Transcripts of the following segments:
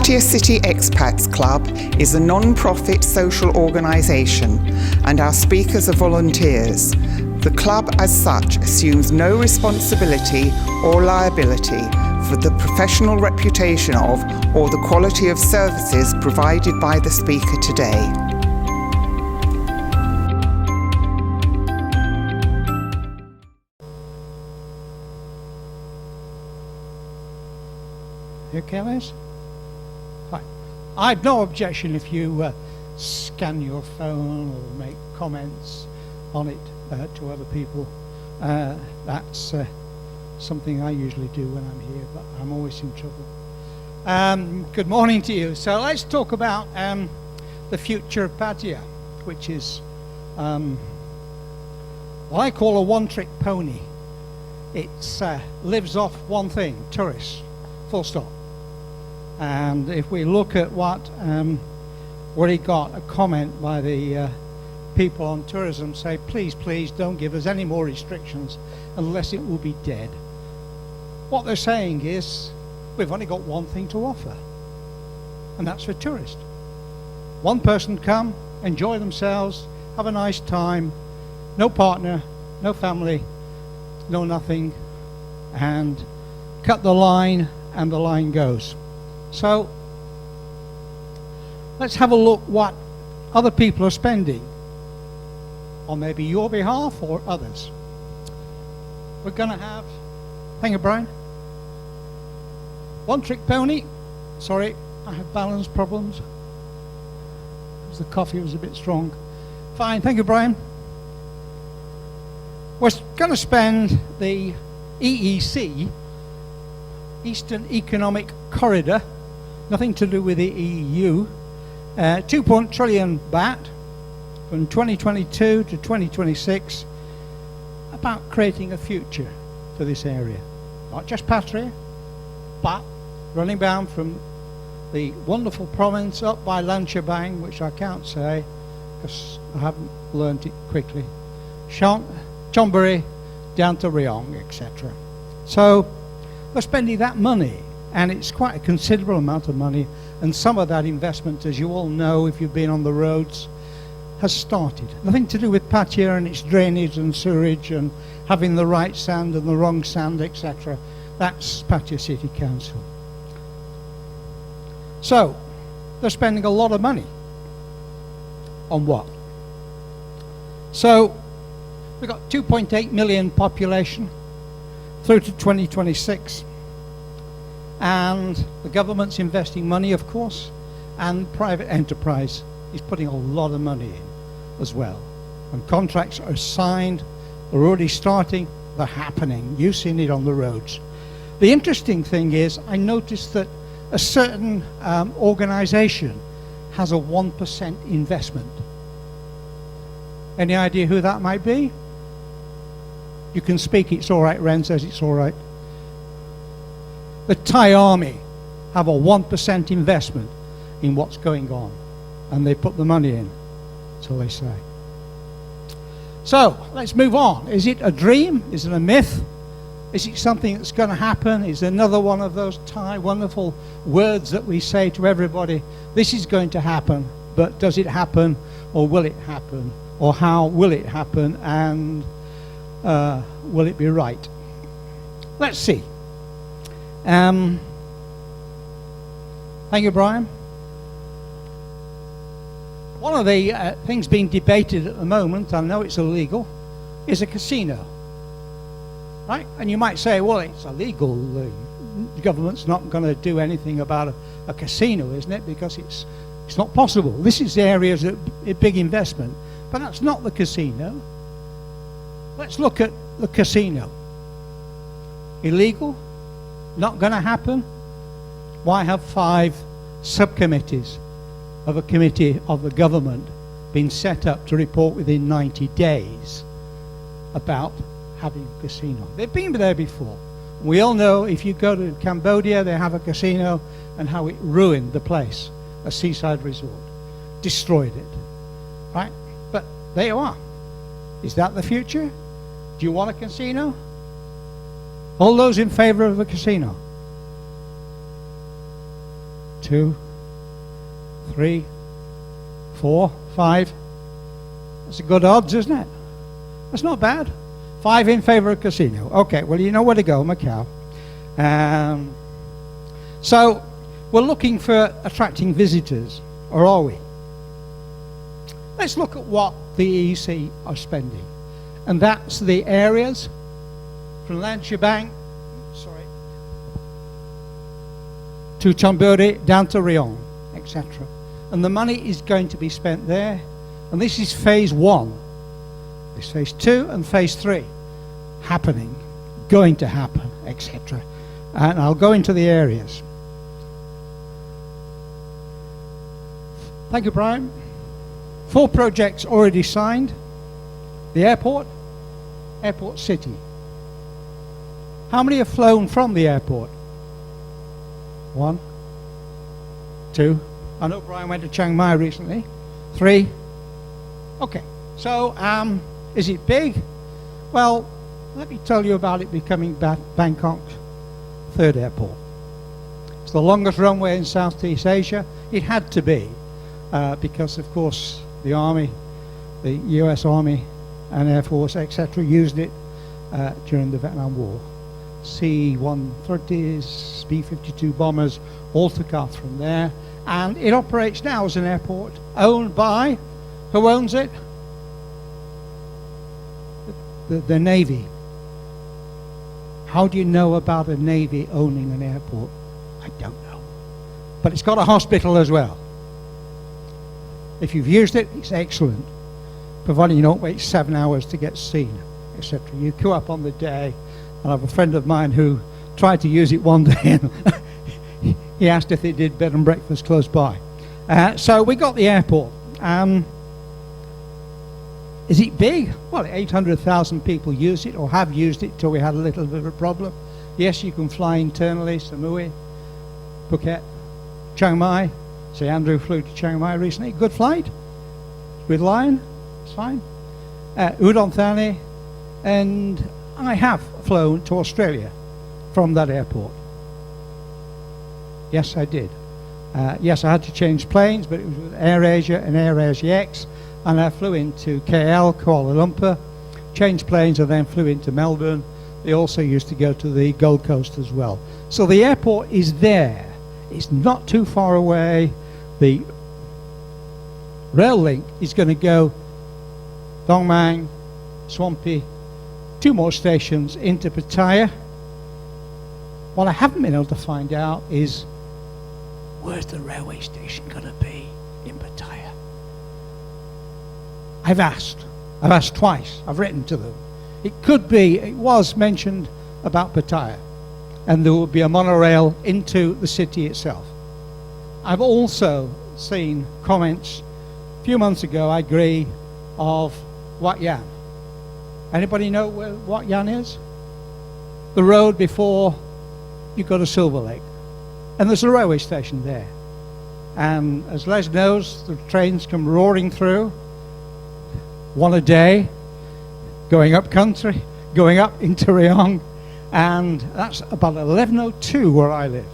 Pattaya City Expats Club is a non-profit social organisation and our speakers are volunteers. The club as such assumes no responsibility or liability for the professional reputation of or the quality of services provided by the speaker today. You okay, Liz? Fine. I've no objection if you scan your phone or make comments on it to other people. That's something I usually do when I'm here, but I'm always in trouble. Good morning to you. So let's talk about the future of Pattaya, which is what I call a one-trick pony. It lives off one thing, tourists, full stop. And if we look at what he got, a comment by the people on tourism say, please, please don't give us any more restrictions unless it will be dead. What they're saying is, we've only got one thing to offer, and that's for tourists. One person come, enjoy themselves, have a nice time, no partner, no family, no nothing, and cut the line, and the line goes. So let's have a look what other people are spending on maybe your behalf or others. We're going to have, thank you, Brian. One trick pony. Sorry, I have balance problems. The coffee was a bit strong. Fine, thank you, Brian. We're going to spend the EEC, Eastern Economic Corridor, nothing to do with the EU, 2 trillion baht from 2022 to 2026, about creating a future for this area. Not just Pattaya, but running down from the wonderful province up by Lanchabang, which I can't say because I haven't learned it quickly, Chonburi, down to Rayong, etc. So we're spending that money, and it's quite a considerable amount of money, and some of that investment, as you all know if you've been on the roads, has started. Nothing to do with Pattaya and its drainage and sewerage and having the right sand and the wrong sand, etc. That's Pattaya City Council. So they're spending a lot of money on what? So we've got 2.8 million population through to 2026, and the government's investing money, of course, and private enterprise is putting a lot of money in as well. And contracts are signed, they're already starting, they're happening. You've seen it on the roads. The interesting thing is, I noticed that a certain organization has a 1% investment. Any idea who that might be? You can speak, it's all right. Ren says it's all right. The Thai army have a 1% investment in what's going on, and they put the money in, so they say. So let's move on. Is it a dream? Is it a myth? Is it something that's going to happen? Is another one of those Thai wonderful words that we say to everybody, this is going to happen, but does it happen, or will it happen, or how will it happen, and will it be right? Let's see. Thank you, Brian. One of the things being debated at the moment, I know it's illegal, is a casino. Right? And you might say, well, it's illegal. The government's not going to do anything about a casino, isn't it? Because it's not possible. This is the areas of a big investment. But that's not the casino. Let's look at the casino. Illegal? Not going to happen? Why have 5 subcommittees of a committee of the government been set up to report within 90 days about having a casino? They've been there before. We all know if you go to Cambodia, they have a casino, and how it ruined the place, a seaside resort, destroyed it, right? But there you are. Is that the future? Do you want a casino? All those in favor of a casino? 2, 3, 4, 5. That's a good odds, isn't it? That's not bad. 5 in favour of casino. Okay, well, you know where to go, Macau. So we're looking for attracting visitors, or are we? Let's look at what the EEC are spending. And that's the areas from Lancia Bank, to Chonburi, down to Riyadh, etc. And the money is going to be spent there. And this is phase 1. There's phase 2 and phase 3 happening, going to happen, etc. And I'll go into the areas. Thank you, Brian. 4 projects already signed. The airport, Airport City. How many have flown from the airport? 1, 2. I know Brian went to Chiang Mai recently. 3. Okay, so is it big? Well, let me tell you about it becoming Bangkok's 3rd airport. It's the longest runway in Southeast Asia. It had to be because, of course, the Army, the US Army and Air Force, etc., used it during the Vietnam War. C-130s, B-52 bombers all took off from there, and it operates now as an airport owned by, who owns it? The Navy. How do you know about a Navy owning an airport? I don't know. But it's got a hospital as well. If you've used it, it's excellent, providing you don't wait 7 hours to get seen, etc. You queue up on the day. And I have a friend of mine who tried to use it one day, and he asked if they did bed and breakfast close by. So we got the airport. Is it big? Well, 800,000 people use it, or have used it, till we had a little bit of a problem. Yes, you can fly internally, Samui, Phuket, Chiang Mai. Say Andrew flew to Chiang Mai recently. Good flight with Lion, it's fine. Udon Thani, and I have flown to Australia from that airport. Yes, I did. Yes, I had to change planes, but it was with AirAsia and AirAsia X, and I flew into KL, Kuala Lumpur, changed planes, and then flew into Melbourne. They also used to go to the Gold Coast as well. So the airport is there. It's not too far away. The rail link is going to go Dong Mang, Swampy, 2 more stations into Pattaya. What I haven't been able to find out is, where's the railway station going to be in Pattaya? I've asked twice. I've written to them. It was mentioned about Pattaya, and there will be a monorail into the city itself. I've also seen comments a few months ago, I agree, of Wat Yan. Anybody know where Wat Yan is? The road before you go to Silver Lake. And there's a railway station there. And as Les knows, the trains come roaring through, 1 a day, going up country, going up into Rayong, and that's about 11:02 where I live.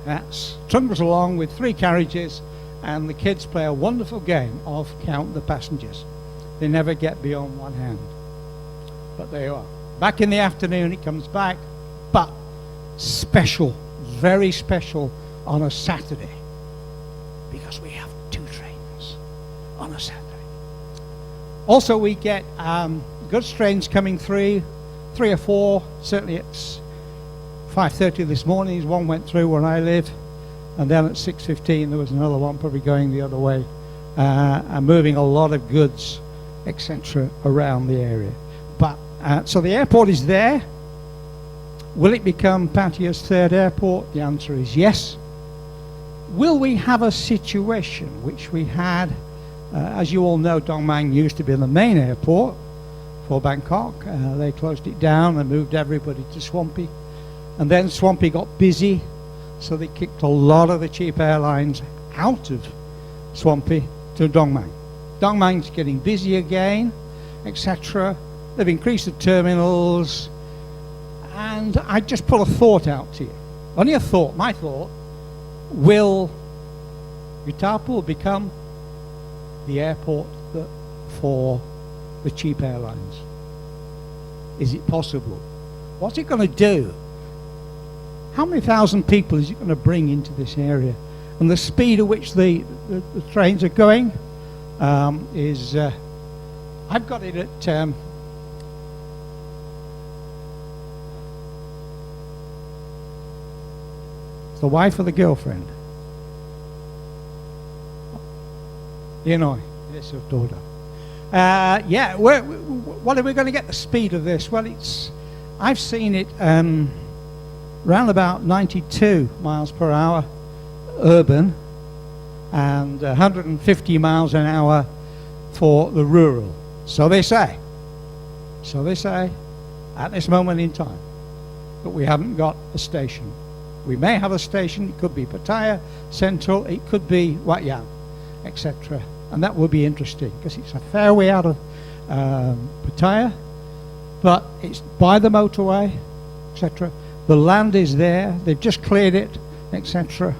That's trundles along with 3 carriages, and the kids play a wonderful game of count the passengers. They never get beyond 1 hand. But there you are. Back in the afternoon it comes back, but special, very special on a Saturday, because we have 2 trains on a Saturday. Also we get goods trains coming through, 3 or 4, certainly it's 5:30 this morning, 1 went through where I live, and then at 6:15 there was another one probably going the other way, and moving a lot of goods, etc. around the area. But so the airport is there. Will it become Pattaya's 3rd airport? The answer is yes. Will we have a situation which we had, as you all know, Dong Mang used to be the main airport for Bangkok. They closed it down and moved everybody to Swampy. And then Swampy got busy, so they kicked a lot of the cheap airlines out of Swampy to Dong Mang. Dong Mang's getting busy again, etc. They've increased the terminals. And I just put a thought out to you. Only a thought, my thought. Will Utapul become the airport for the cheap airlines? Is it possible? What's it going to do? How many thousand people is it going to bring into this area? And the speed at which the trains are going is... I've got it at... it's the wife or the girlfriend? Yes, your daughter. Yeah, what are we going to get the speed of this? Well, I've seen it round about 92 miles per hour urban and 150 miles an hour for the rural. So they say at this moment in time. But we haven't got a station. We may have a station. It could be Pattaya Central, it could be Wat Yam, etc. And that will be interesting because it's a fair way out of Pattaya, but it's by the motorway, etc. The land is there, they've just cleared it, etc.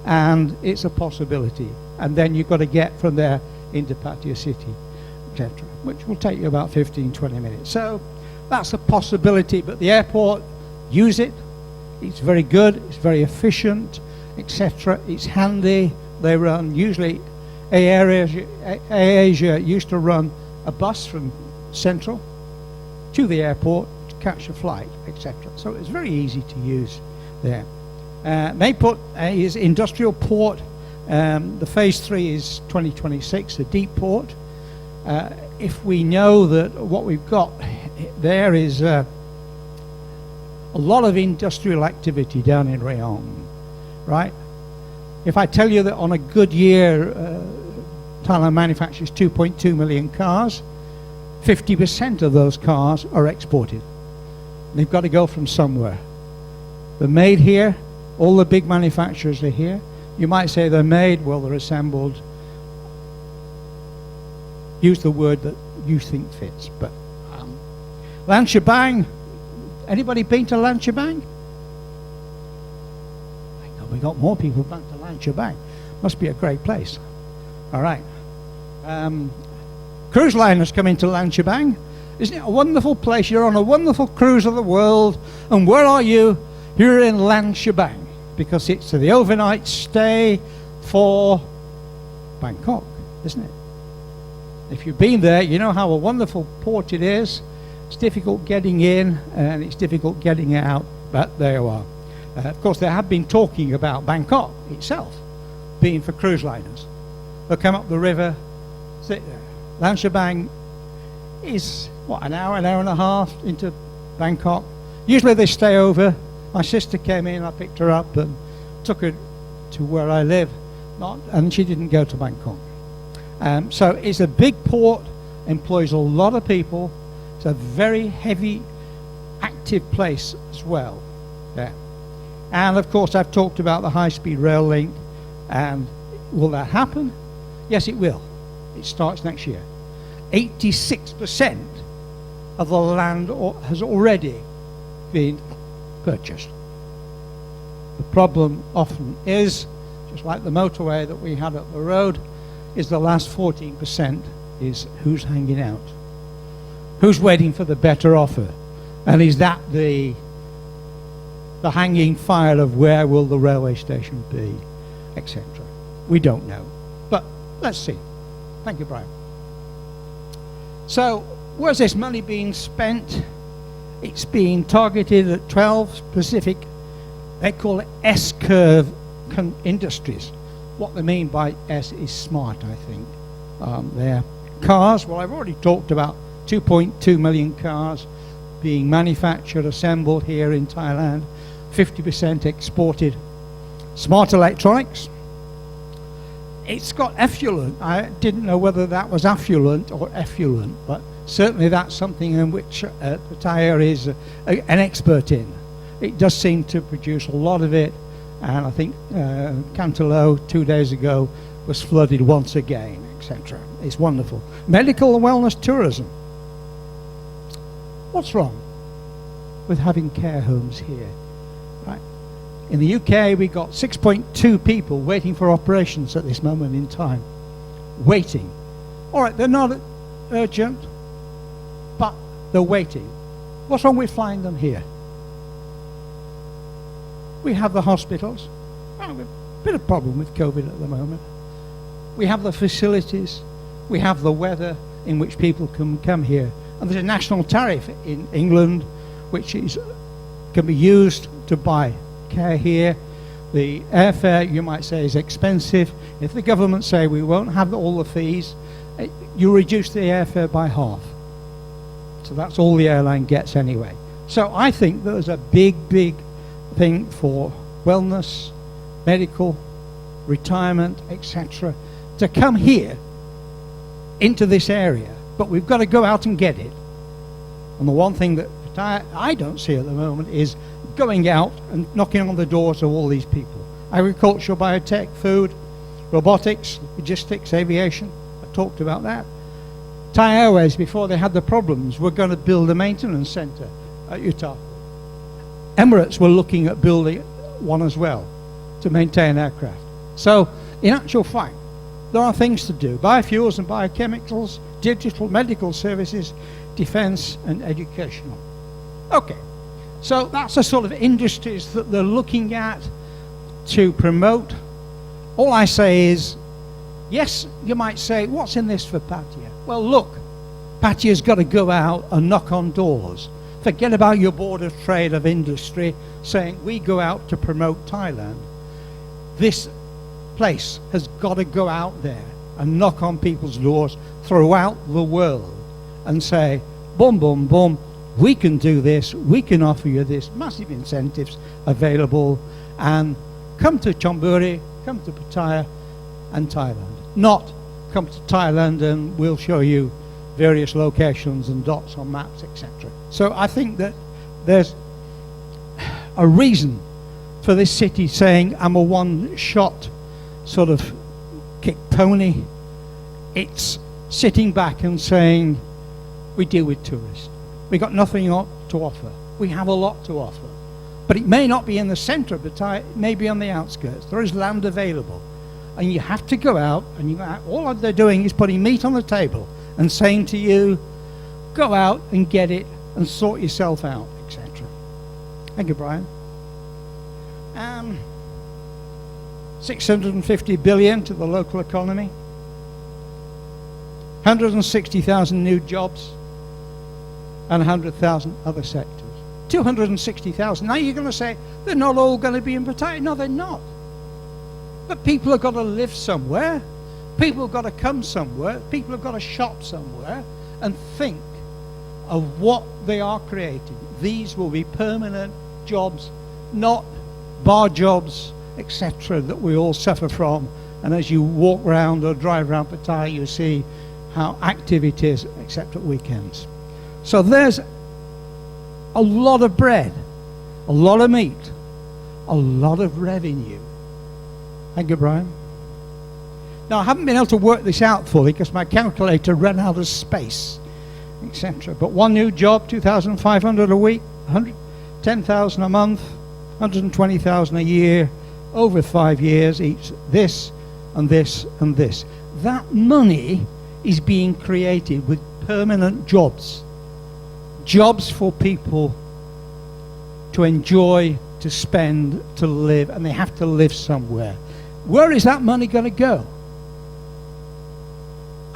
And it's a possibility. And then you've got to get from there into Pattaya City, etc., which will take you about 15-20 minutes. So that's a possibility, but the airport, use it. It's very good, it's very efficient, etc. It's handy. They run usually... Asia used to run a bus from Central to the airport to catch a flight, etc. So it's very easy to use there. Mayput is industrial port. The phase 3 is 2026, a deep port. If we know that what we've got there is a lot of industrial activity down in Rayong, right? If I tell you that on a good year, Thailand manufactures 2.2 million cars, 50% of those cars are exported. They've got to go from somewhere. They're made here. All the big manufacturers are here. You might say they're made, well, they're assembled. Use the word that you think fits. But Lan Shabang, anybody been to Lan Shabang? We got more people back to Lan Shabang. Must be a great place. All right. Cruise liners come into Lan Shabang. Isn't it a wonderful place? You're on a wonderful cruise of the world. And where are you? You're in Lan Shabang because it's the overnight stay for Bangkok, isn't it? If you've been there, you know how a wonderful port it is. It's difficult getting in and it's difficult getting out, but there you are. Of course, they have been talking about Bangkok itself being for cruise liners. They'll come up the river, sit there. Lan Shabang is, an hour and a half into Bangkok. Usually they stay over. My sister came in, I picked her up and took her to where I live, and she didn't go to Bangkok. So it's a big port, employs a lot of people. It's a very heavy, active place as well. Yeah. And of course, I've talked about the high-speed rail link. And will that happen? Yes, it will. It starts next year. 86% of the land has already been purchased. The problem often is, just like the motorway that we had up the road, is the last 14% is who's hanging out. Who's waiting for the better offer? And is that the hanging fire of where will the railway station be, etc. We don't know, but let's see. Thank you, Brian. So, where's this money being spent? It's being targeted at 12 specific, they call it S-curve industries. What they mean by S is smart, I think. Their cars, well, I've already talked about 2.2 million cars being manufactured, assembled here in Thailand. 50% exported. Smart electronics. It's got effluent. I didn't know whether that was affluent or effluent, but certainly that's something in which Pattaya is an expert in. It does seem to produce a lot of it, and I think Cantolo 2 days ago was flooded once again, etc. It's wonderful. Medical and wellness tourism. What's wrong with having care homes here? Right. In the UK, we got 6.2 people waiting for operations at this moment in time. Waiting. All right, they're not urgent, but they're waiting. What's wrong with flying them here? We have the hospitals. Well, we've a bit of problem with COVID at the moment. We have the facilities. We have the weather in which people can come here. And there's a national tariff in England which can be used to buy care here. The airfare, you might say, is expensive. If the government say we won't have all the fees, you reduce the airfare by half. So that's all the airline gets anyway. So I think there's a big thing for wellness, medical, retirement, etc., to come here into this area. But we've got to go out and get it. And the one thing that I don't see at the moment is going out and knocking on the doors of all these people. Agriculture, biotech, food, robotics, logistics, aviation. I talked about that. Thai Airways, before they had the problems, were going to build a maintenance center at Utah. Emirates were looking at building one as well to maintain aircraft. So, in actual fact, there are things to do. Biofuels and biochemicals, digital medical services, defense and educational. Okay, so that's the sort of industries that they're looking at to promote. All I say is, yes, you might say, what's in this for Pattaya? Well, look, Pattaya's got to go out and knock on doors. Forget about your board of trade of industry saying we go out to promote Thailand. This place has got to go out there and knock on people's doors throughout the world and say, boom, boom, boom, we can do this, we can offer you this, massive incentives available, and come to Chonburi, come to Pattaya and Thailand. Not come to Thailand and we'll show you various locations and dots on maps, etc. So I think that there's a reason for this city saying I'm a one-shot sort of kick pony. It's sitting back and saying we deal with tourists. We got nothing to offer. We have a lot to offer. But it may not be in the center of Pattaya, it may be on the outskirts. There is land available. And you have to go out, and all they're doing is putting meat on the table and saying to you, go out and get it and sort yourself out, etc. Thank you, Brian. 650 billion to the local economy, 160,000 new jobs, and 100,000 other sectors. 260,000. Now you're going to say, they're not all going to be in Pattaya. No, they're not. But people have got to live somewhere. People have got to come somewhere. People have got to shop somewhere and think of what they are creating. These will be permanent jobs, not bar jobs, etc., that we all suffer from. And as you walk around or drive around Pattaya, you see how active it is, except at weekends. So there's a lot of bread, a lot of meat, a lot of revenue. Thank you, Brian. Now, I haven't been able to work this out fully because my calculator ran out of space, etc. But one new job, 2,500 a week, 10,000 a month, 120,000 a year, over 5 years each, this and this and this. That money is being created with permanent jobs. Jobs for people to enjoy, to spend, to live, and they have to live somewhere. Where is that money going to go?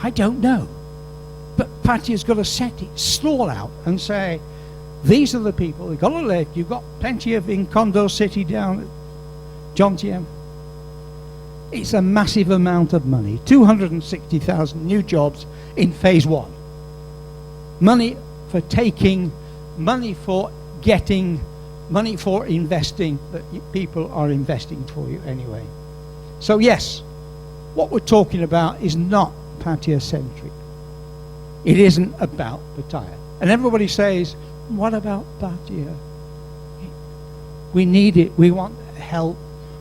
I don't know. But Pattaya's got to set its stall out and say, these are the people, they've got to live. You've got plenty of in Condo City down at Jomtien. It's a massive amount of money. 260,000 new jobs in phase one. Money for taking, money for getting, money for investing, that people are investing for you anyway. So yes, what we're talking about is not Pattaya-centric. It isn't about Pattaya. And everybody says, what about Pattaya? We need it, we want help,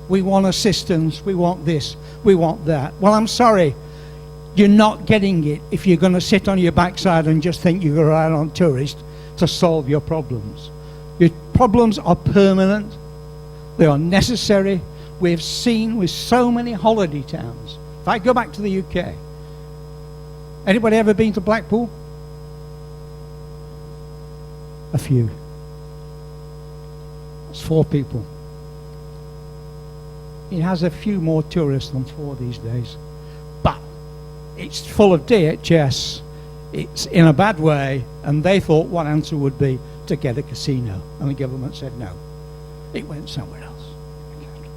we want assistance, we want this, we want that. Well, I'm sorry, you're not getting it if you're going to sit on your backside and just think you're going to rely on tourists to solve your problems. Your problems are permanent. They are necessary. We've seen with so many holiday towns. If I go back to the UK, anybody ever been to Blackpool? A few. It's 4 people. It has a few more tourists than 4 these days. But it's full of DHS. It's in a bad way, and they thought one answer would be to get a casino, and the government said no. It went somewhere else.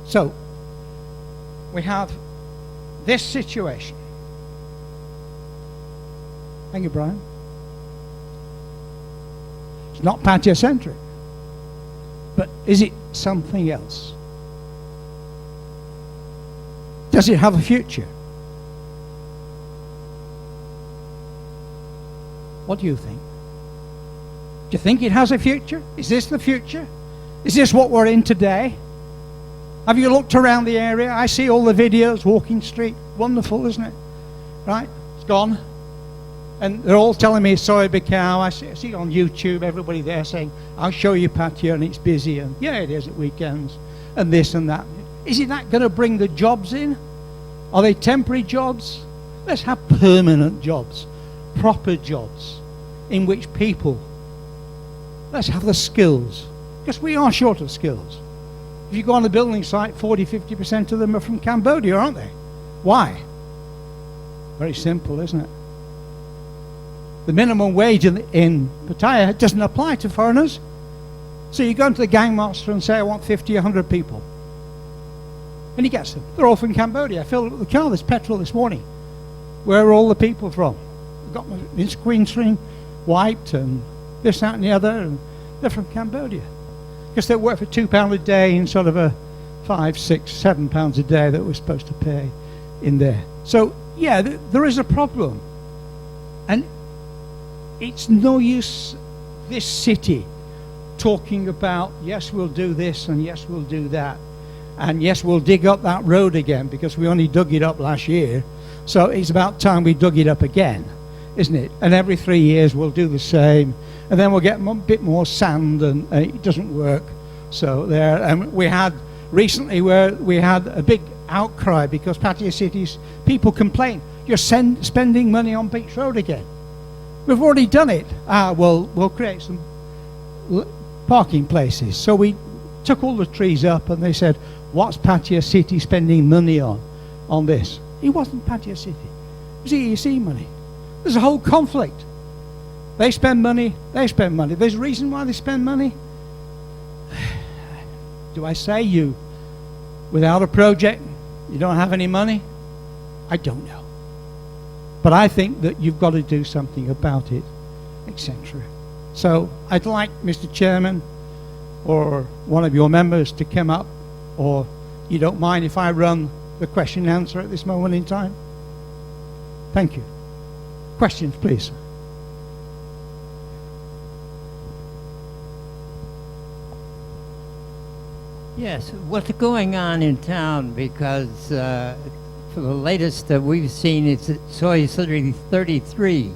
So we have this situation. Thank you, Brian. It's not Pattaya-centric, but is it something else? Does it have a future? What do you think? Do you think it has a future? Is this the future? Is this what we're in today? Have you looked around the area? I see all the videos, walking street. Wonderful, isn't it? Right? It's gone. And they're all telling me sorry, big cow. I see on YouTube everybody there saying, I'll show you Pattaya and it's busy. And yeah, it is at weekends. And this and that. Is it that going to bring the jobs in? Are they temporary jobs? Let's have permanent jobs. Proper jobs in which people, let's have the skills. Because we are short of skills. If you go on the building site, 40-50% of them are from Cambodia, aren't they? Why? Very simple, isn't it? The minimum wage in Pattaya doesn't apply to foreigners. So you go into the gang master and say, I want 50, 100 people. And he gets them. They're all from Cambodia. I filled up the car, there's petrol this morning. Where are all the people from? I've got my windscreen screen wiped and this, that and the other. And they're from Cambodia. Because they work for £2 a day in sort of a £5, £6, £7 a day that we're supposed to pay in there. So, yeah, there is a problem. And it's no use this city talking about, yes, we'll do this, and yes, we'll do that. And yes, we'll dig up that road again, because we only dug it up last year. So it's about time we dug it up again, isn't it? And every 3 years we'll do the same. And then we'll get a bit more sand, and it doesn't work. So there, and we had recently where we had a big outcry because Pattaya City's people complain, you're spending money on Beach Road again. We've already done it. We'll create some parking places. So we took all the trees up, and they said, what's Pattaya City spending money on this? It wasn't Pattaya City. It was EEC money. There's a whole conflict. They spend money, they spend money. There's a reason why they spend money. Do I say you, without a project, you don't have any money? I don't know. But I think that you've got to do something about it, etc. So I'd like Mr. Chairman or one of your members to come up, or you don't mind if I run the question and answer at this moment in time? Thank you. Questions, please. Yes, what's going on in town? Because for the latest that we've seen, it's Soy 33.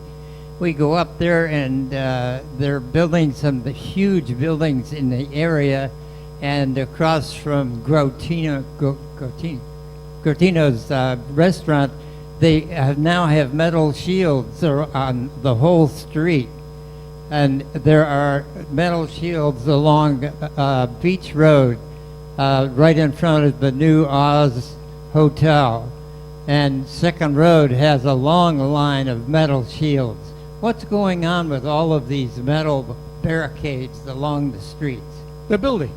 We go up there, and they're building some huge buildings in the area, and across from Grotino's restaurant, they now have metal shields on the whole street. And there are metal shields along Beach Road, right in front of the new Oz Hotel. And Second Road has a long line of metal shields. What's going on with all of these metal barricades along the streets? They're building.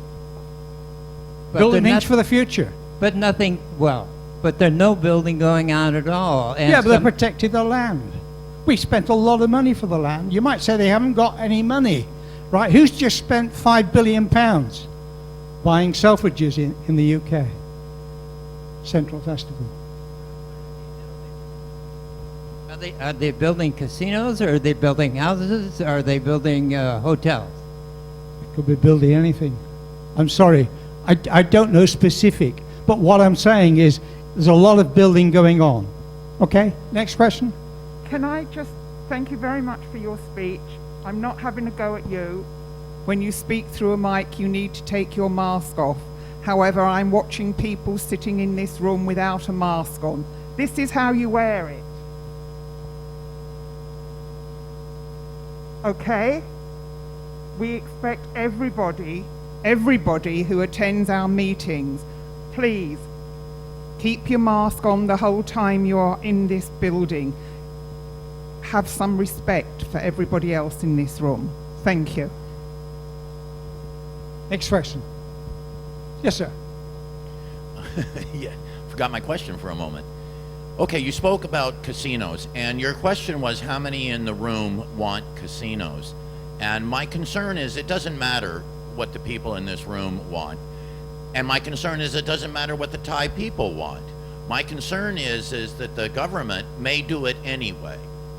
But Building means for the future. But nothing, but there's no building going on at all. And yeah, but they protected the land. We spent a lot of money for the land. You might say they haven't got any money, right? Who's just spent £5 billion buying Selfridges in the UK? Central Festival. Are they building casinos, or are they building houses, or are they building hotels? It could be building anything. I'm sorry, I don't know specific, but what I'm saying is there's a lot of building going on. Okay, next question. Can I just thank you very much for your speech. I'm not having a go at you. When you speak through a mic, you need to take your mask off. However, I'm watching people sitting in this room without a mask on. This is how you wear it. Okay? We expect everybody who attends our meetings, please keep your mask on the whole time you're in this building. Have some respect for everybody else in this room. Thank you. Next question. Yes, sir. Yeah, forgot my question for a moment. Okay, you spoke about casinos, and your question was how many in the room want casinos. And my concern is it doesn't matter what the people in this room want. And my concern is it doesn't matter what the Thai people want. My concern is that the government may do it anyway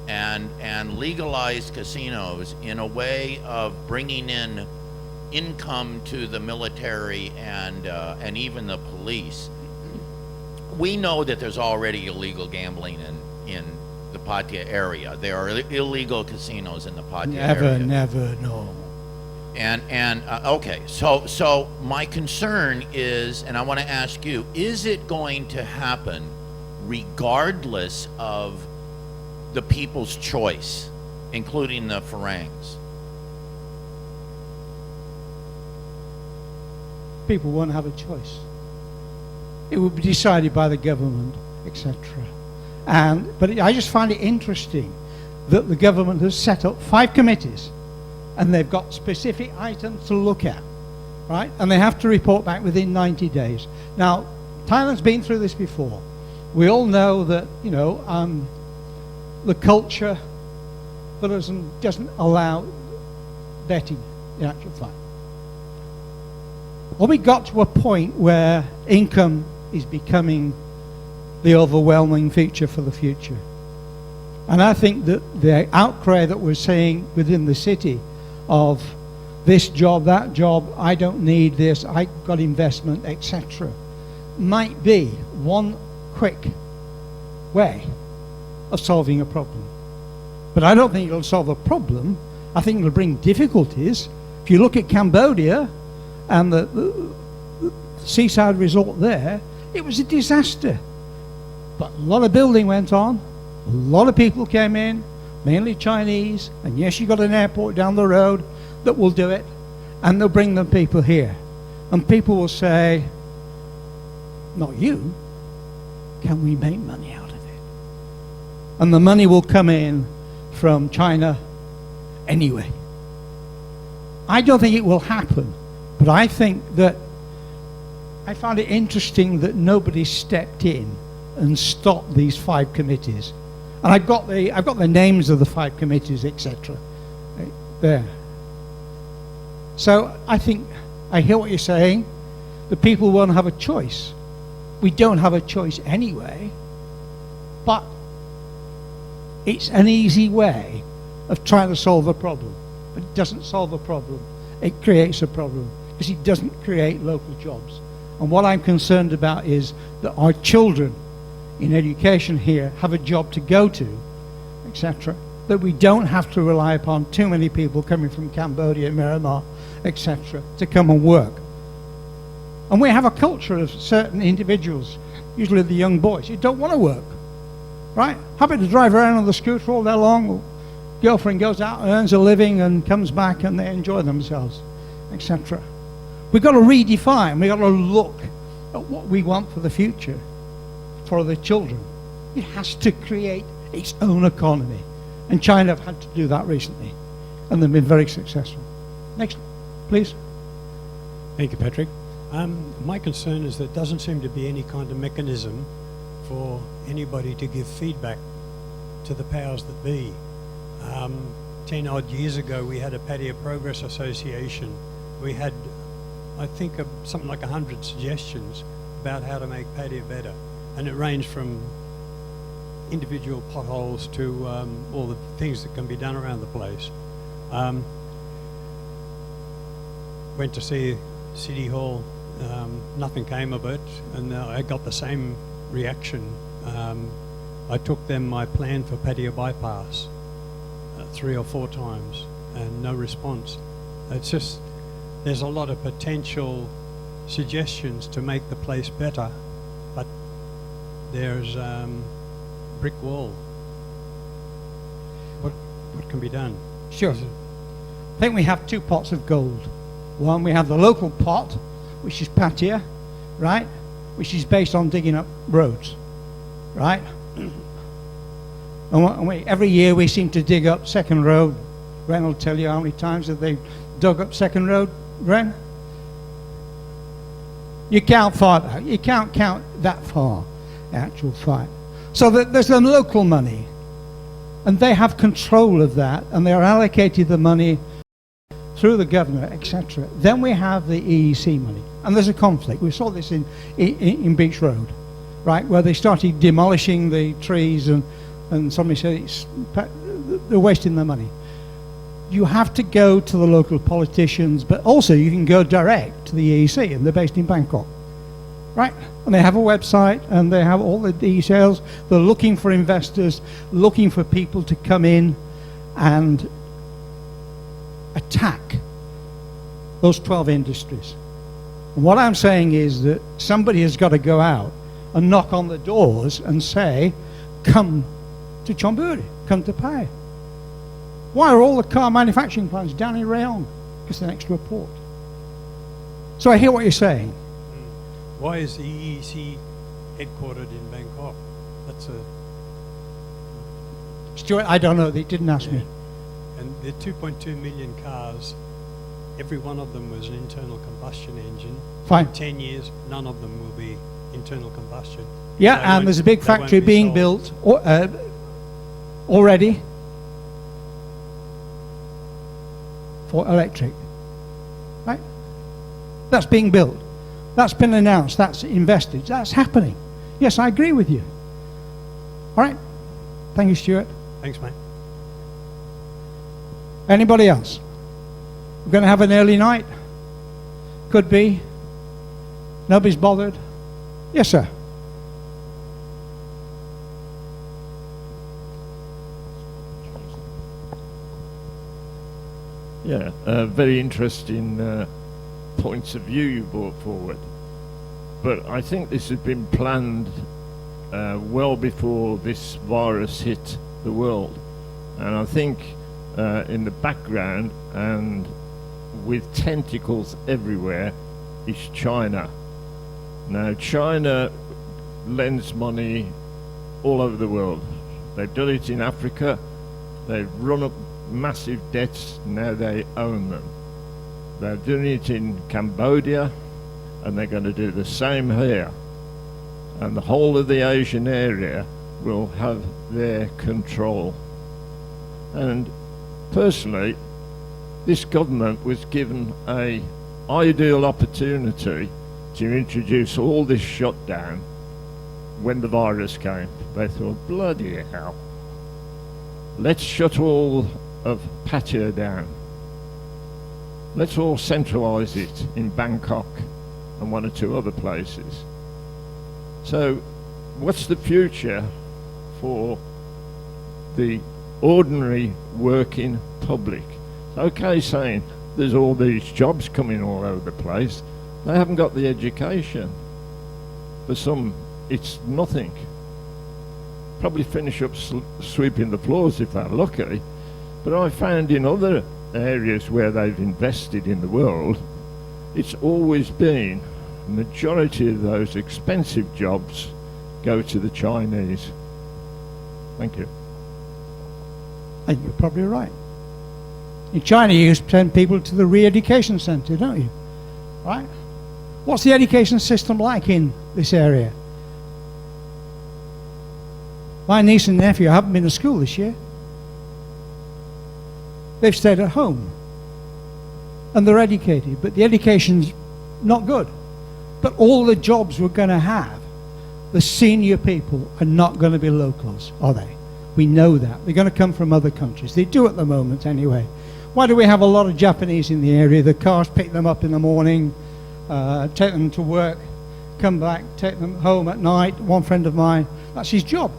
and legalize casinos in a way of bringing in income to the military and even the police. We know that there's already illegal gambling in the Pattaya area. There are illegal casinos in the Pattaya area. Never, no. And okay, so my concern is, and I want to ask you, is it going to happen regardless of the people's choice, including the Farangs? People won't have a choice. It will be decided by the government, etc. But I just find it interesting that the government has set up 5 committees and they've got specific items to look at, right? And they have to report back within 90 days. Now, Thailand's been through this before. We all know that, the culture doesn't allow betting in actual fact. Well, we got to a point where income is becoming the overwhelming feature for the future. And I think that the outcry that we're seeing within the city of this job, that job, I don't need this, I got investment, etc., might be one quick way of solving a problem. But I don't think it'll solve a problem. I think it'll bring difficulties. If you look at Cambodia and the seaside resort there, it was a disaster. But a lot of building went on, a lot of people came in, mainly Chinese, and yes, you got an airport down the road that will do it, and they'll bring the people here. And people will say, not you, can we make money out of it? And the money will come in from China anyway. I don't think it will happen, but I think that I found it interesting that nobody stepped in and stopped these 5 committees. And I've got the names of the 5 committees, etc. Right there. So I think I hear what you're saying. The people won't have a choice. We don't have a choice anyway. But it's an easy way of trying to solve a problem. But it doesn't solve a problem. It creates a problem because it doesn't create local jobs. And what I'm concerned about is that our children in education here have a job to go to, etc. That we don't have to rely upon too many people coming from Cambodia, Myanmar, etc. to come and work. And we have a culture of certain individuals, usually the young boys, who don't want to work, right? Happy to drive around on the scooter all day long. Girlfriend goes out and earns a living and comes back and they enjoy themselves, etc. We've got to redefine, we've got to look at what we want for the future, for the children. It has to create its own economy. And China have had to do that recently. And they've been very successful. Next, please. Thank you, Patrick. My concern is there doesn't seem to be any kind of mechanism for anybody to give feedback to the powers that be. 10 odd years ago, we had a Pattaya Progress Association. We had, I think, something like 100 suggestions about how to make Pattaya better. And it ranged from individual potholes to all the things that can be done around the place. Went to see City Hall, nothing came of it, and I got the same reaction. I took them my plan for Pattaya Bypass 3 or 4 times and no response. It's just, there's a lot of potential suggestions to make the place better, but there's brick wall. What can be done? Sure. I think we have two pots of gold. One, we have the local pot, which is Pattaya, right? Which is based on digging up roads, right? And every year we seem to dig up Second Road. Ren will tell you how many times that they've dug up Second Road, Ren? You can't count that far, the actual fact. So there's the local money, and they have control of that, and they are allocated the money through the governor, etc. Then we have the EEC money, and there's a conflict. We saw this in Beach Road, right, where they started demolishing the trees, and somebody said they're wasting their money. You have to go to the local politicians, but also you can go direct to the EEC, and they're based in Bangkok, right? And they have a website, and they have all the details. They're looking for investors, looking for people to come in and attack those 12 industries. And what I'm saying is that somebody has got to go out and knock on the doors and say, come to Chonburi, come to Pattaya. Why are all the car manufacturing plants down in Rayong? Because they're next to a port. So I hear what you're saying. Why is the EEC headquartered in Bangkok? That's a... Stuart, I don't know. They didn't ask me. And the 2.2 million cars, every one of them was an internal combustion engine. Fine. In 10 years, none of them will be internal combustion. Yeah, They and won't- there's a big they won't factory be being sold. built already for electric, right? That's being built. That's been announced. That's invested. That's happening. Yes, I agree with you. All right. Thank you, Stuart. Thanks, mate. Anybody else? We're going to have an early night? Could be. Nobody's bothered? Yes, sir. Yeah, very interesting points of view you brought forward. But I think this has been planned well before this virus hit the world. And I think in the background and with tentacles everywhere is China. Now, China lends money all over the world. They've done it in Africa. They've run up massive debts, now they own them. They're doing it in Cambodia, and they're going to do the same here. And the whole of the Asian area will have their control. And personally, this government was given an ideal opportunity to introduce all this shutdown when the virus came. They thought, bloody hell, let's shut all of Pattaya down. Let's all centralise it in Bangkok and one or two other places. So what's the future for the ordinary working public? It's okay saying there's all these jobs coming all over the place. They haven't got the education. For some, it's nothing. Probably finish up sweeping the floors if they're lucky. But I found in other areas where they've invested in the world, it's always been the majority of those expensive jobs go to the Chinese. Thank you. And you're probably right. In China, you send people to the re-education centre, don't you? Right? What's the education system like in this area? My niece and nephew haven't been to school this year. They've stayed at home. And they're educated, but the education's not good. But all the jobs we're going to have, the senior people are not going to be locals, are they? We know that. They're going to come from other countries. They do at the moment anyway. Why do we have a lot of Japanese in the area? The cars pick them up in the morning, take them to work, come back, take them home at night. One friend of mine, that's his job,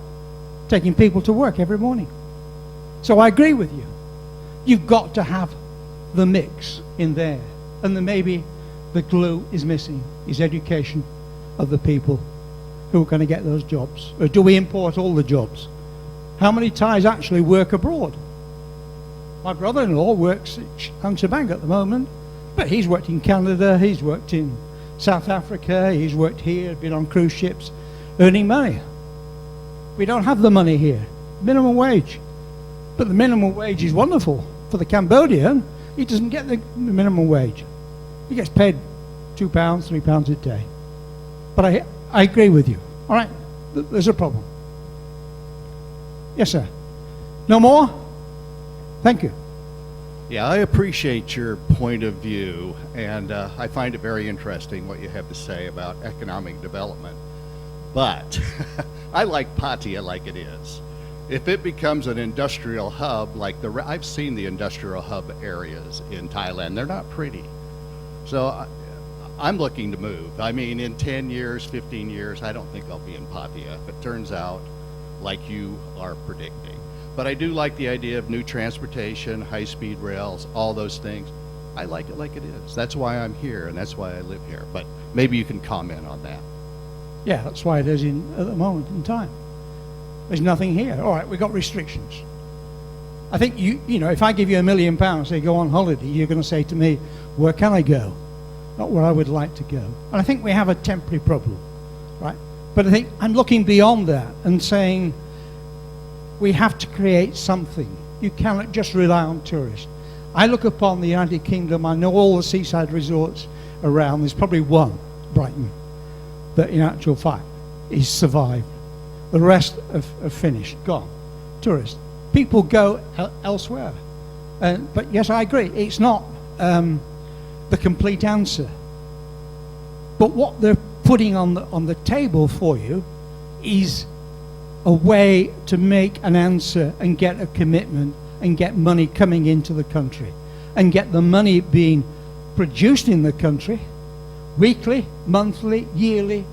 taking people to work every morning. So I agree with you. You've got to have the mix in there. And then maybe the glue is missing, is education of the people who are going to get those jobs. Or do we import all the jobs? How many Thais actually work abroad? My brother-in-law works at Hunter Bank at the moment, but he's worked in Canada, he's worked in South Africa, he's worked here, been on cruise ships, earning money. We don't have the money here. Minimum wage. But the minimum wage is wonderful. For the Cambodian, he doesn't get the minimum wage. He gets paid £2, £3 a day. But I agree with you. All right, there's a problem. Yes, sir. No more? Thank you. Yeah, I appreciate your point of view, and I find it very interesting what you have to say about economic development. But I like Pattaya like it is. If it becomes an industrial hub, like I've seen the industrial hub areas in Thailand, they're not pretty. So I'm looking to move. I mean, in 10 years, 15 years, I don't think I'll be in Pattaya, if it turns out like you are predicting. But I do like the idea of new transportation, high-speed rails, all those things. I like it like it is. That's why I'm here, and that's why I live here. But maybe you can comment on that. Yeah, that's why it is at the moment in time. There's nothing here. All right, we've got restrictions. I think, you know, if I give you £1 million, say go on holiday, you're going to say to me, where can I go? Not where I would like to go. And I think we have a temporary problem, right? But I think I'm looking beyond that and saying we have to create something. You cannot just rely on tourists. I look upon the United Kingdom, I know all the seaside resorts around. There's probably one, Brighton, that in actual fact is survived. The rest have finished, gone. Tourists. People go elsewhere. But yes, I agree, it's not the complete answer. But what they're putting on the table for you is a way to make an answer and get a commitment and get money coming into the country and get the money being produced in the country weekly, monthly, yearly,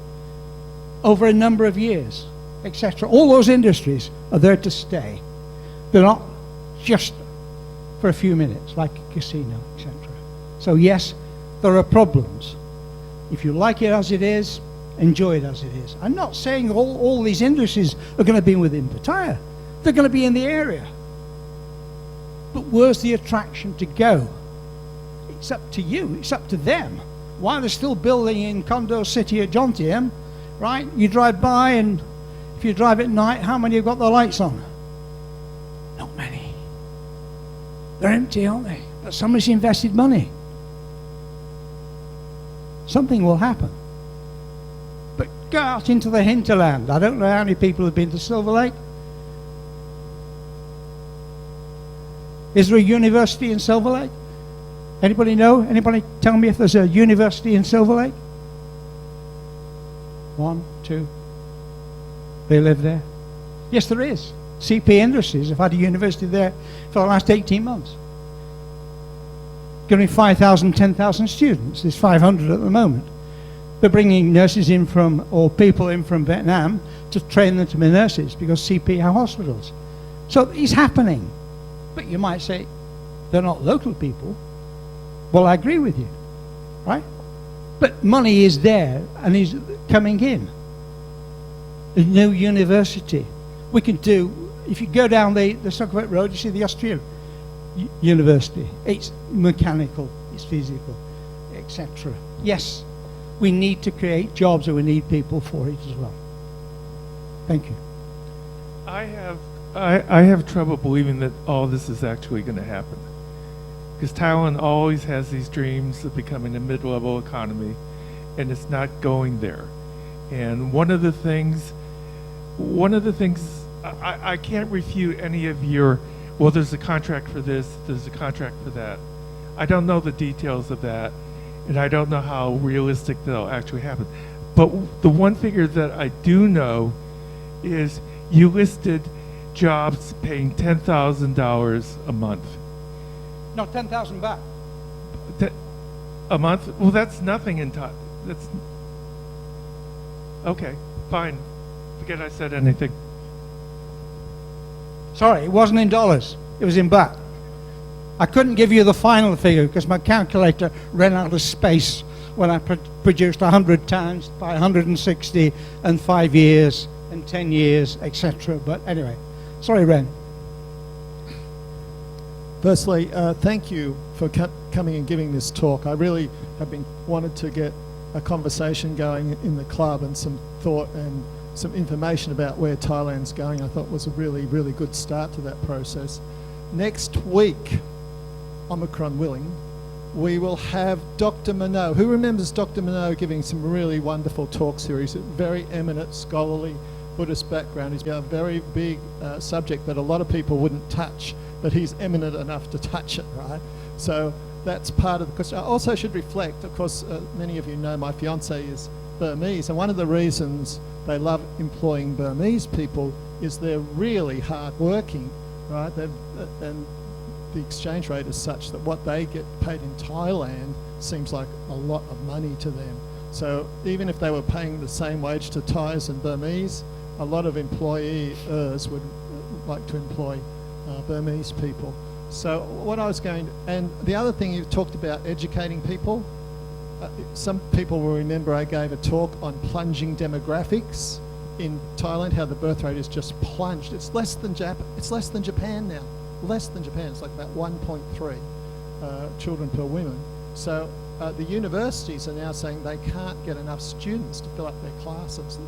over a number of years, etc. All those industries are there to stay. They're not just for a few minutes like a casino, etc. So yes, there are problems. If you like it as it is, enjoy it as it is. I'm not saying all these industries are going to be within Pattaya. They're going to be in the area. But where's the attraction to go? It's up to you. It's up to them. While they're still building in Condo City at Jontium, right? You drive by, and if you drive at night, how many have got the lights on? Not many. They're empty, aren't they? But somebody's invested money. Something will happen. But go out into the hinterland. I don't know how many people have been to Silver Lake. Is there a university in Silver Lake? Anybody know? Anybody tell me if there's a university in Silver Lake? 1, 2. They live there? Yes, there is. CP Industries have had a university there for the last 18 months. Giving 5,000, 10,000 students. There's 500 at the moment. They're bringing nurses in from, or people in from Vietnam to train them to be nurses because CP have hospitals. So it's happening. But you might say, they're not local people. Well, I agree with you, right? But money is there and is coming in. A new university. We can do, if you go down the Succorbit Road, you see the Austrian University. It's mechanical, it's physical, etc. Yes, we need to create jobs and we need people for it as well. Thank you. I have trouble believing that all this is actually going to happen. Because Thailand always has these dreams of becoming a mid-level economy, and it's not going there. And one of the things I can't refute any of your, well, there's a contract for this, there's a contract for that. I don't know the details of that, and I don't know how realistic that'll actually happen. But the one figure that I do know is you listed jobs paying $10,000 a month. No, 10,000 baht. A month? Well, that's nothing in Thai. That's okay. Fine. Forget I said anything. Sorry, it wasn't in dollars. It was in baht. I couldn't give you the final figure because my calculator ran out of space when I produced 100 times by 160 and 5 years and 10 years, etc. But anyway, sorry, Ren. Firstly, thank you for coming and giving this talk. I really have been wanted to get a conversation going in the club and some thought and some information about where Thailand's going. I thought was a really, really good start to that process. Next week, Omicron willing, we will have Dr. Minot. Who remembers Dr. Minot giving some really wonderful talk series? A very eminent scholarly Buddhist background. He's got a very big subject that a lot of people wouldn't touch, but he's eminent enough to touch it, right? So that's part of the question. I also should reflect, of course, many of you know my fiance is Burmese, and one of the reasons they love employing Burmese people is they're really hard working, right? And the exchange rate is such that what they get paid in Thailand seems like a lot of money to them. So even if they were paying the same wage to Thais and Burmese, a lot of employers would like to employ Burmese people. So what I was and the other thing you talked about educating people. Some people will remember I gave a talk on plunging demographics in Thailand, how the birth rate has just plunged. It's less than Japan now. Less than Japan. It's like about 1.3 children per woman. So the universities are now saying they can't get enough students to fill up their classes.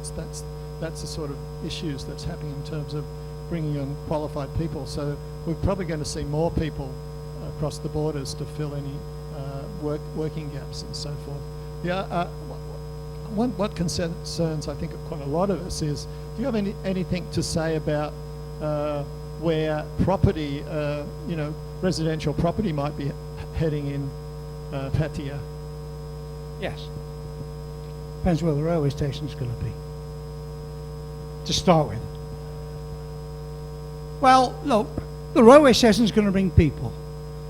That's the sort of issues that's happening in terms of bringing in qualified people. So we're probably going to see more people across the borders to fill any working gaps and so forth. Yeah. What concerns I think quite a lot of us is, do you have anything to say about where property, residential property might be heading in Pattaya? Yes. Depends where the railway station's going to be, to start with. Well, look, the railway station's going to bring people,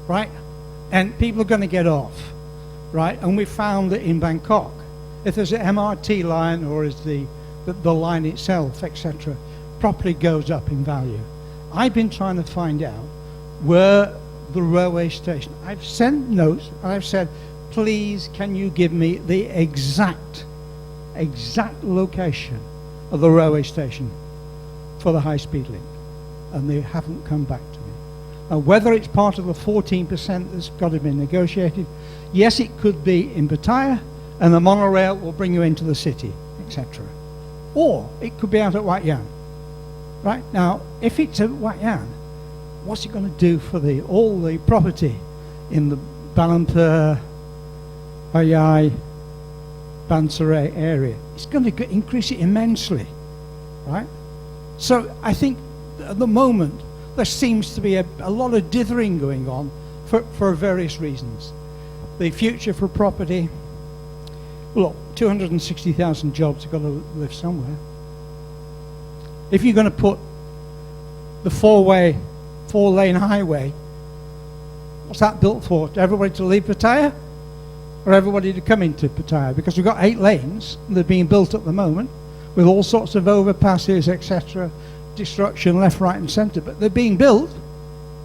right? And people are going to get off, right? And we found that in Bangkok, if there's an MRT line or is the line itself, etc., property goes up in value. I've been trying to find out where the railway station. I've sent notes and I've said, please, can you give me the exact location of the railway station for the high-speed link? And they haven't come back to me. Now, whether it's part of the 14% that's got to be negotiated, yes, it could be in Pattaya, and the monorail will bring you into the city, etc. Or it could be out at Wat Yan. Right? Now, if it's at Wat Yan, what's it going to do for all the property in the Balampur, Hayai, Bansaray area? It's going to increase it immensely, right? So I think at the moment there seems to be a lot of dithering going on for various reasons. The future for property, look, 260,000 jobs have got to live somewhere. If you're going to put the four-lane highway, what's that built for? Everybody to leave Pattaya? Or everybody to come into Pattaya? Because we've got 8 lanes, and they're being built at the moment, with all sorts of overpasses, etc., destruction left, right and centre, but they're being built.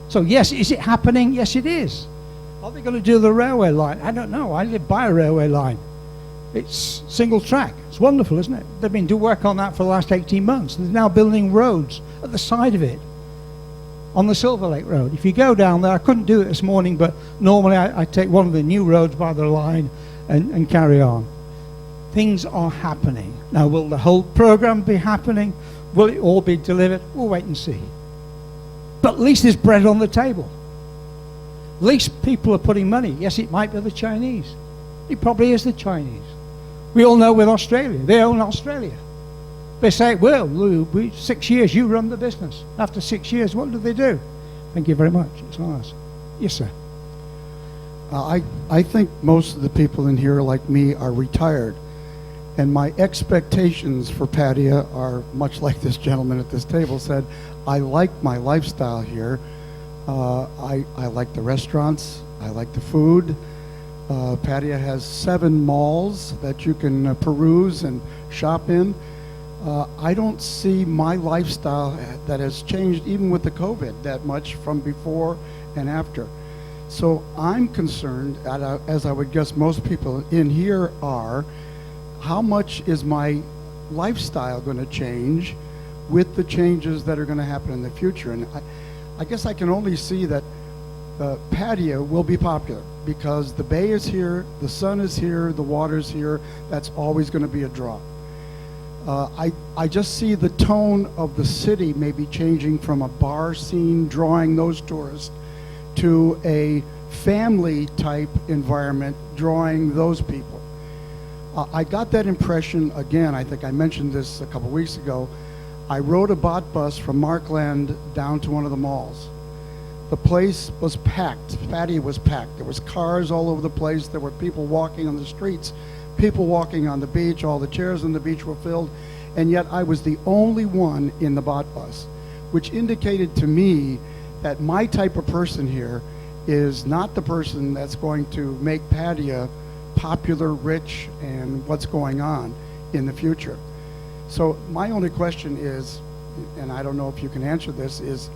So yes, is it happening? Yes, it is. Are they going to do the railway line? I don't know. I live by a railway line. It's single track. It's wonderful, isn't it? They've been doing work on that for the last 18 months. They're now building roads at the side of it on the Silver Lake Road. If you go down there, I couldn't do it this morning, but normally I take one of the new roads by the line and carry on. Things are happening. Now, will the whole program be happening? Will it all be delivered? We'll wait and see. But at least there's bread on the table. At least people are putting money. Yes, it might be the Chinese. It probably is the Chinese. We all know with Australia, they own Australia. They say, well, 6 years, you run the business. After 6 years, what do they do? Thank you very much. It's ours. Yes, sir. I think most of the people in here, like me, are retired. And my expectations for Pattaya are much like this gentleman at this table said. I like my lifestyle here. I like the restaurants. I like the food. Pattaya has 7 malls that you can peruse and shop in. I don't see my lifestyle that has changed even with the COVID that much from before and after. So I'm concerned, as I would guess most people in here are, how much is my lifestyle going to change with the changes that are going to happen in the future? And I guess I can only see that Pattaya will be popular because the bay is here, the sun is here, the water's here. That's always going to be a draw. I just see the tone of the city maybe changing from a bar scene drawing those tourists to a family type environment drawing those people. I got that impression again. I think I mentioned this a couple weeks ago. I rode a bot bus from Markland down to one of the malls. The place was packed. Pattaya was packed. There was cars all over the place. There were people walking on the streets, people walking on the beach. All the chairs on the beach were filled. And yet I was the only one in the bot bus, which indicated to me that my type of person here is not the person that's going to make Pattaya popular, rich, and what's going on in the future. So my only question is, and I don't know if you can answer this, is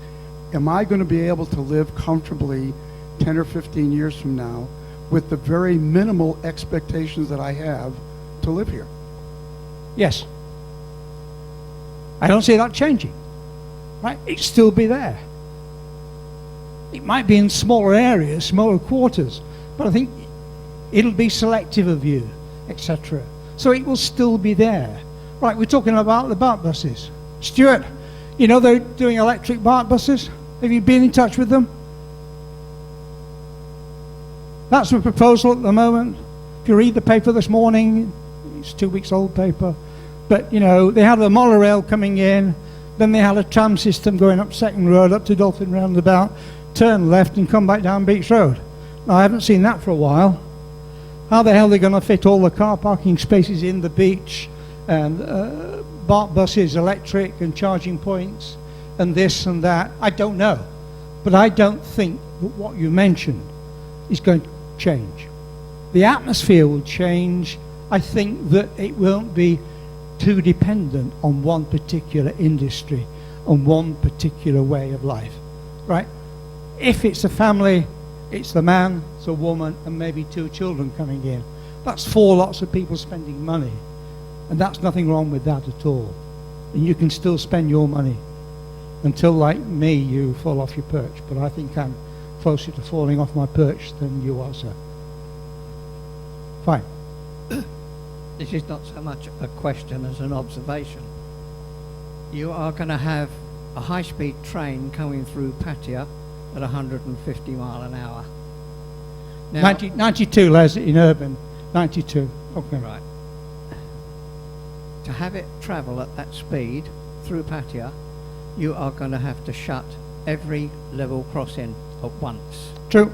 am I going to be able to live comfortably 10 or 15 years from now with the very minimal expectations that I have to live here? Yes. I don't see that changing. Right? It'll still be there. It might be in smaller areas, smaller quarters, but I think it'll be selective of you, etc. So it will still be there. Right, we're talking about the BART buses. Stuart, you know they're doing electric BART buses? Have you been in touch with them? That's a proposal at the moment. If you read the paper this morning, it's 2 weeks old paper, but you know, they had a monorail coming in, then they had a tram system going up Second Road, up to Dolphin Roundabout, turn left and come back down Beach Road. Now, I haven't seen that for a while. How the hell are they going to fit all the car parking spaces in the beach and BART buses, electric and charging points and this and that? I don't know. But I don't think that what you mentioned is going to change. The atmosphere will change. I think that it won't be too dependent on one particular industry and one particular way of life, right? If it's a family, it's the man, it's a woman, and maybe 2 children coming in. That's 4 lots of people spending money. And that's nothing wrong with that at all. And you can still spend your money until, like me, you fall off your perch. But I think I'm closer to falling off my perch than you are, sir. Fine. This is not so much a question as an observation. You are going to have a high-speed train coming through Pattaya at 150 mile an hour. Now, 92, Les, in urban. 92. Okay. Right. To have it travel at that speed through Pattaya, you are going to have to shut every level crossing at once. True.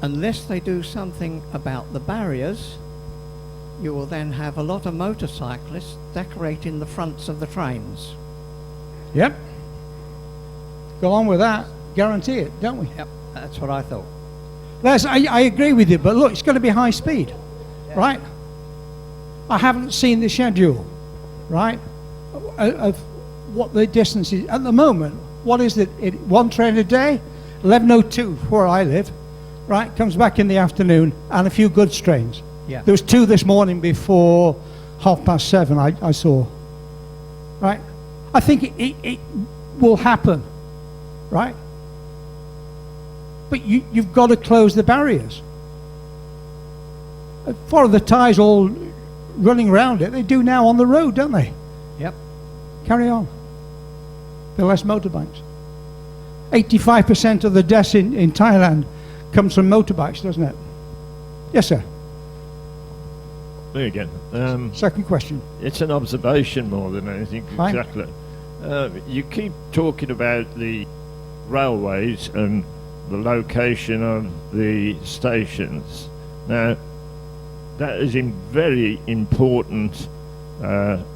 Unless they do something about the barriers, you will then have a lot of motorcyclists decorating the fronts of the trains. Yep. Go on with that. Guarantee it, don't we? Yep, that's what I thought. Les, I agree with you, but look, it's going to be high speed, right? I haven't seen the schedule, right, of what the distance is. At the moment, what is it? 1 train a day? 11:02, where I live, right? Comes back in the afternoon, and a few goods trains. Yeah. There was 2 this morning before 7:30, I saw, right? I think it will happen, right? But you've got to close the barriers. For the ties all running around it, they do now on the road, don't they? Yep. Carry on. There are less motorbikes. 85% of the deaths in Thailand comes from motorbikes, doesn't it? Yes, sir. There you go. Second question. It's an observation more than anything. Fine. Exactly. You keep talking about the railways and the location of the stations. Now, that is in very important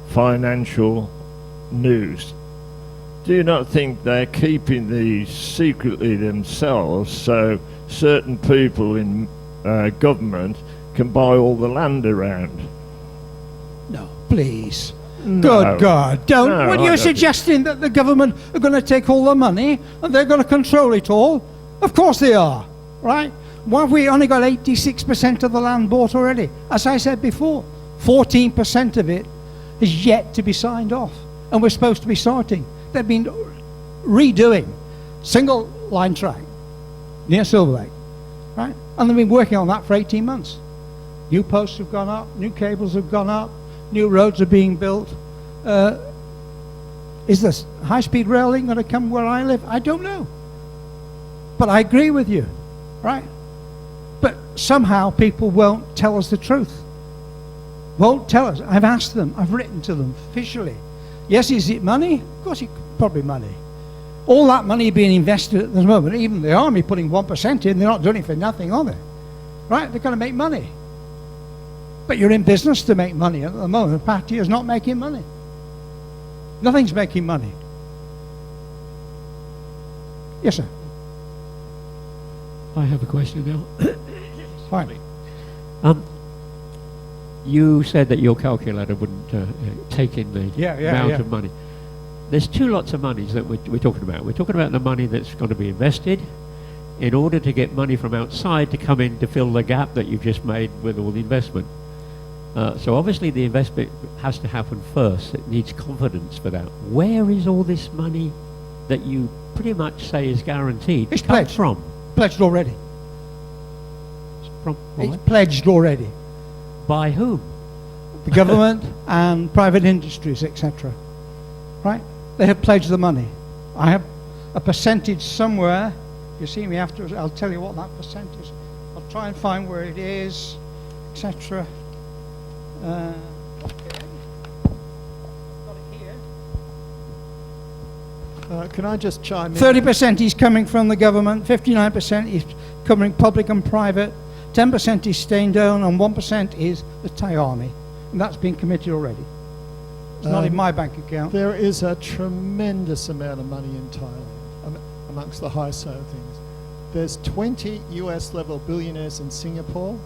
financial news. Do you not think they're keeping these secretly themselves so certain people in government can buy all the land around? No, please. No. Good God, don't. No, What I you're don't suggesting that the government are going to take all the money and they're going to control it all? Of course they are, right? Why have we only got 86% of the land bought already? As I said before, 14% of it is yet to be signed off, and we're supposed to be starting. They've been redoing single line track near Silver Lake, right? And they've been working on that for 18 months. New posts have gone up, new cables have gone up, new roads are being built. Is this high-speed railing going to come where I live? I don't know. But I agree with you, right? But somehow people won't tell us the truth. Won't tell us. I've asked them, I've written to them officially. Yes, is it money? Of course, it's probably money. All that money being invested at the moment, even the army putting 1% in, they're not doing it for nothing, are they? Right? They're going to make money. But you're in business to make money. At the moment, Pattaya is not making money. Nothing's making money. Yes, sir. I have a question now. Fine. You said that your calculator wouldn't take in the amount of money. There's two lots of monies that we're talking about. We're talking about the money that's going to be invested in order to get money from outside to come in to fill the gap that you've just made with all the investment. So obviously the investment has to happen first. It needs confidence for that. Where is all this money that you pretty much say is guaranteed? It's pledged. From? Pledged already. From It's what? pledged already. By whom? The government and private industries, etc. Right? They have pledged the money. I have a percentage somewhere. You see me afterwards, I'll tell you what that percentage is. I'll try and find where it is, etc. Okay. Got it here. Can I just chime in? 30% is coming from the government, 59% is coming public and private, 10% is state-owned, and 1% is the Thai Army. And that's been committed already. It's not in my bank account. There is a tremendous amount of money in Thailand, amongst the HISO things. There's 20 US level billionaires in Singapore.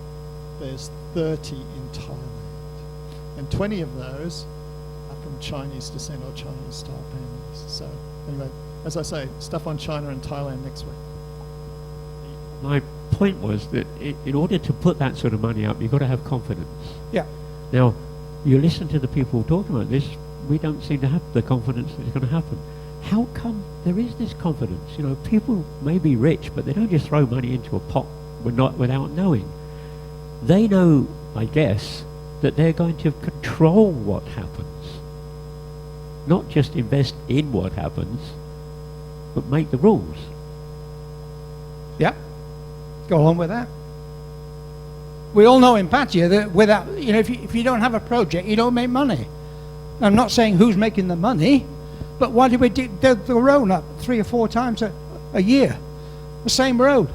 There's 30 in Thailand. And 20 of those are from Chinese descent or Chinese style families. So anyway, as I say, stuff on China and Thailand next week. My point was that in order to put that sort of money up, you've got to have confidence. Yeah. Now, you listen to the people talking about this, we don't seem to have the confidence that it's going to happen. How come there is this confidence? You know, people may be rich, but they don't just throw money into a pot without knowing. They know, I guess, that they're going to control what happens. Not just invest in what happens, but make the rules. Yeah. Go on with that. We all know in Pattaya that without, you know, if you don't have a project, you don't make money. I'm not saying who's making the money, but why do we do the road up 3 or 4 times a year? The same road.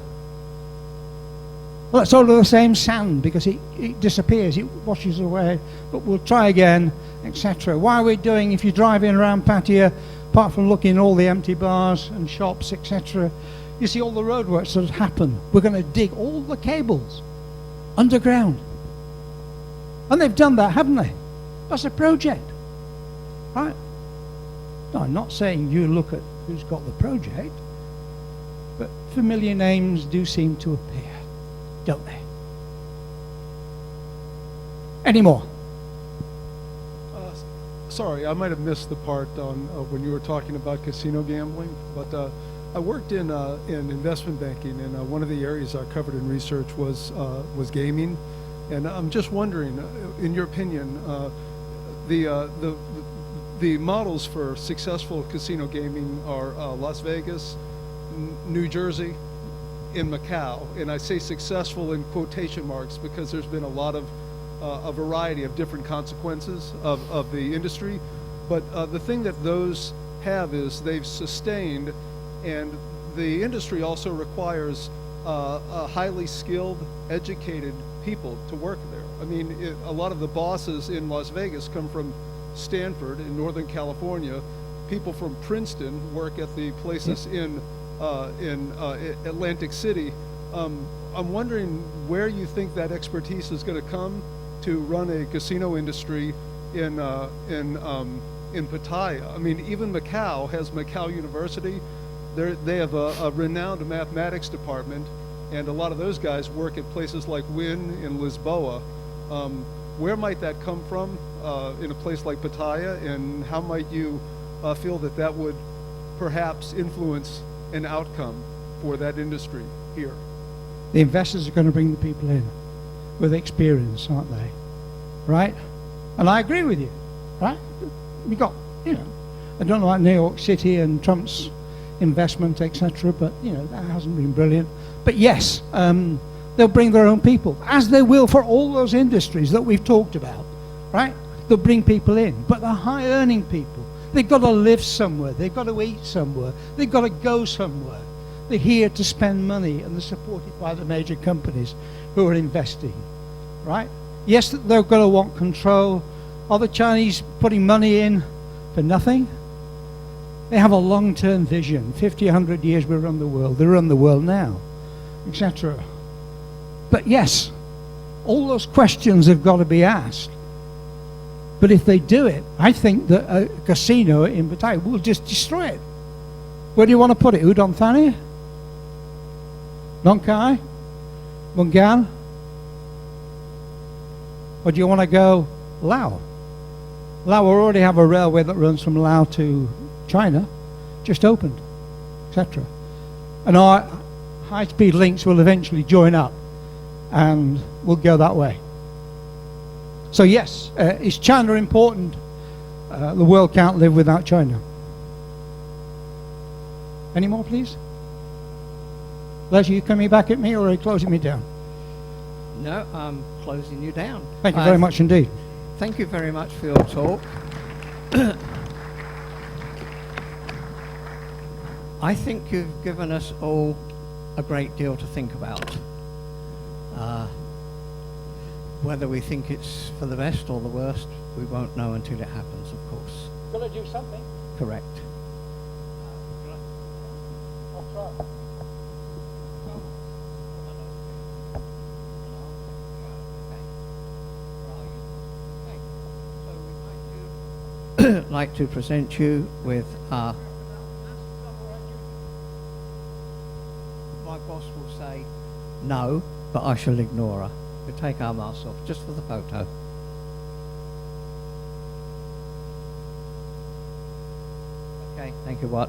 Well, it's all the same sand because it disappears, it washes away, but we'll try again, etc. Why are we doing, if you're driving around Pattaya, apart from looking at all the empty bars and shops, etc., you see all the roadworks that happen. We're going to dig all the cables underground. And they've done that, haven't they? That's a project. Right? No, I'm not saying you look at who's got the project, but familiar names do seem to appear, don't they? Any more? Sorry, I might have missed the part on when you were talking about casino gambling, but I worked in investment banking, and one of the areas I covered in research was gaming, and I'm just wondering, in your opinion, the models for successful casino gaming are Las Vegas, New Jersey, and Macau, and I say successful in quotation marks because there's been a lot of a variety of different consequences of the industry, but the thing that those have is they've sustained. And the industry also requires highly skilled, educated people to work there. I mean, a lot of the bosses in Las Vegas come from Stanford in Northern California. People from Princeton work at the places in Atlantic City. I'm wondering where you think that expertise is going to come to run a casino industry in Pattaya. I mean, even Macau has Macau University. They have a renowned mathematics department, and a lot of those guys work at places like WIN in Lisboa. Where might that come from in a place like Pattaya, and how might you feel that that would perhaps influence an outcome for that industry here? The investors are going to bring the people in with experience, aren't they? Right? And I agree with you, right? We got, I don't know about New York City and Trump's investment, etc., but, that hasn't been brilliant. But yes, they'll bring their own people, as they will for all those industries that we've talked about, right? They'll bring people in, but they're high-earning people. They've got to live somewhere. They've got to eat somewhere. They've got to go somewhere. They're here to spend money, and they're supported by the major companies who are investing, right? Yes, they're going to want control. Are the Chinese putting money in for nothing? They have a long-term vision. 50, 100 years we run the world. They run the world now, etc. But yes, all those questions have got to be asked. But if they do it, I think that a casino in Pattaya will just destroy it. Where do you want to put it? Udon Thani? Nong Khai? Mungan? Or do you want to go Laos? Laos already have a railway that runs from Laos to China, just opened, etc. And our high-speed links will eventually join up, and we'll go that way. So yes, is China important? The world can't live without China. Any more, please? Les, are you coming back at me, or are you closing me down? No, I'm closing you down. Thank you very much indeed. Thank you very much for your talk. I think you've given us all a great deal to think about. Whether we think it's for the best or the worst, we won't know until it happens, of course. Got to do something. Correct. I'll try. Like to present you with my boss will say no, but I shall ignore her. We'll take our masks off just for the photo. Okay, thank you, Watt.